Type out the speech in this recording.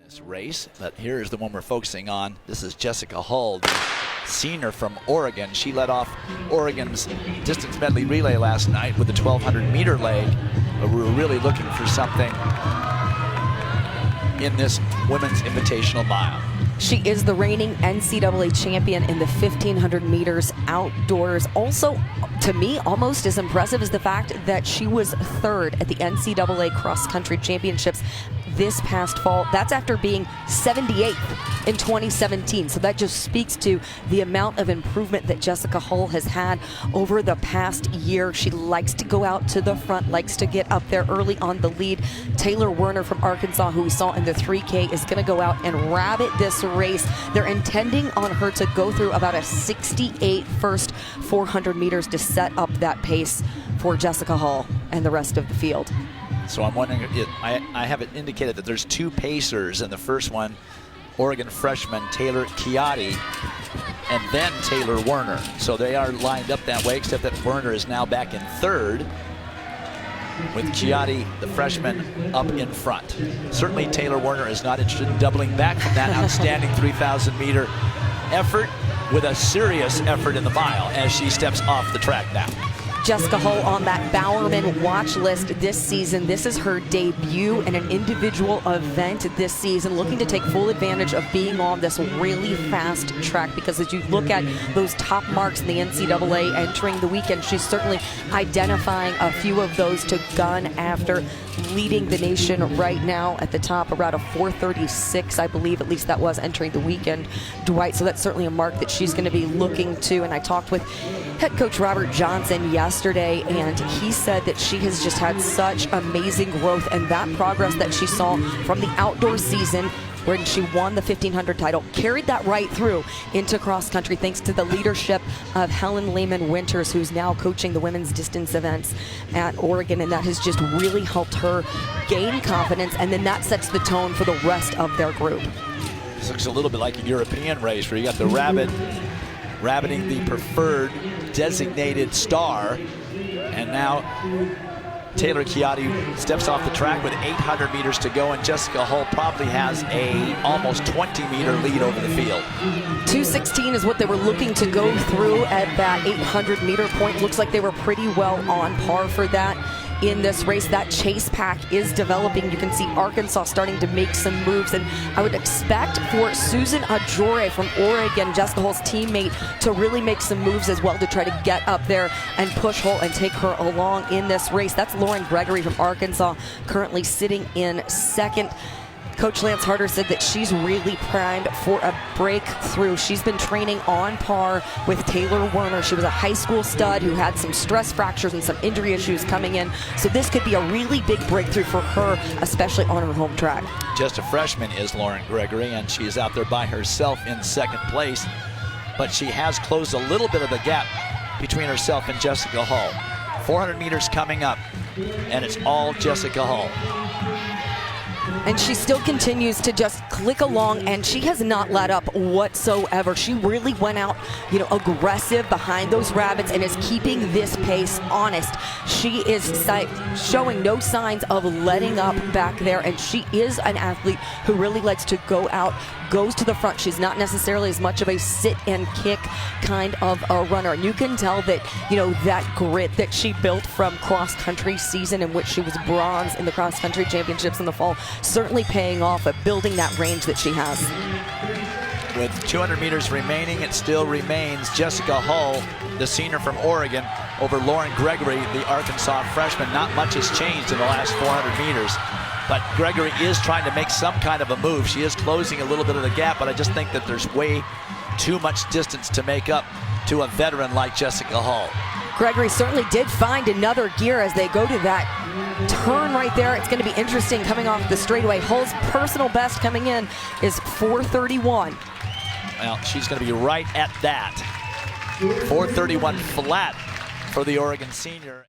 this race, but here is the one we're focusing on. This is Jessica Hull, the senior from Oregon. She led off Oregon's distance medley relay last night with the 1,200-meter leg, but we were really looking for something in this women's invitational mile. She is the reigning NCAA champion in the 1,500 meters outdoors. Also, to me, almost as impressive as the fact that she was third at the NCAA cross-country championships this past fall. That's after being 78th in 2017. So that just speaks to the amount of improvement that Jessica Hull has had over the past year. She likes to go out to the front, likes to get up there early on the lead. Taylor Werner from Arkansas, who we saw in the 3K, is going to go out and rabbit this race. They're intending on her to go through about a 68 first 400 meters to set up that pace for Jessica Hull and the rest of the field. So I'm wondering, I have it indicated that there's two pacers in the first one, Oregon freshman Taylor Chiatti and then Taylor Werner. So they are lined up that way, except that Werner is now back in third with Chiatti, the freshman, up in front. Certainly Taylor Werner is not interested in doubling back from that outstanding 3,000-meter effort with a serious effort in the mile as she steps off the track now. Jessica Hull on that Bowerman watch list this season. This is her debut in an individual event this season, looking to take full advantage of being on this really fast track, because as you look at those top marks in the NCAA entering the weekend, she's certainly identifying a few of those to gun after, leading the nation right now at the top, around a 4:36, I believe, at least that was entering the weekend, Dwight. So that's certainly a mark that she's going to be looking to. And I talked with head coach Robert Johnson yesterday, and he said that she has just had such amazing growth, and that progress that she saw from the outdoor season when she won the 1,500 title carried that right through into cross country, thanks to the leadership of Helen Lehman Winters, who's now coaching the women's distance events at Oregon, and that has just really helped her gain confidence, and then that sets the tone for the rest of their group. This looks a little bit like a European race where you got the rabbiting the preferred designated star, and now Taylor Chiatti steps off the track with 800 meters to go, and Jessica Hull probably has a almost 20-meter lead over the field. 2:16 is what they were looking to go through at that 800-meter point. Looks like they were pretty well on par for that in this race. That chase pack is developing. You can see Arkansas starting to make some moves, and I would expect for Susan Ajore from Oregon, Jessica Hull's teammate, to really make some moves as well to try to get up there and push Hull and take her along in this race. That's Lauren Gregory from Arkansas, currently sitting in second. Coach Lance Harder said that she's really primed for a breakthrough. She's been training on par with Taylor Werner. She was a high school stud who had some stress fractures and some injury issues coming in. So this could be a really big breakthrough for her, especially on her home track. Just a freshman is Lauren Gregory, and she is out there by herself in second place. But she has closed a little bit of the gap between herself and Jessica Hull. 400 meters coming up, and it's all Jessica Hull. And she still continues to just click along, and she has not let up whatsoever. She really went out, aggressive behind those rabbits and is keeping this pace honest. She is showing no signs of letting up back there, and she is an athlete who really likes to go out, goes to the front. She's not necessarily as much of a sit and kick kind of a runner. And you can tell that, that grit that she built from cross-country season, in which she was bronze in the cross-country championships in the fall, certainly paying off at building that range that she has. With 200 meters remaining, it still remains Jessica Hull, the senior from Oregon, over Lauren Gregory, the Arkansas freshman. Not much has changed in the last 400 meters. But Gregory is trying to make some kind of a move. She is closing a little bit of the gap, but I just think that there's way too much distance to make up to a veteran like Jessica Hull. Gregory certainly did find another gear as they go to that turn right there. It's going to be interesting coming off the straightaway. Hull's personal best coming in is 4:31. Well, she's going to be right at that. 4:31 flat for the Oregon senior.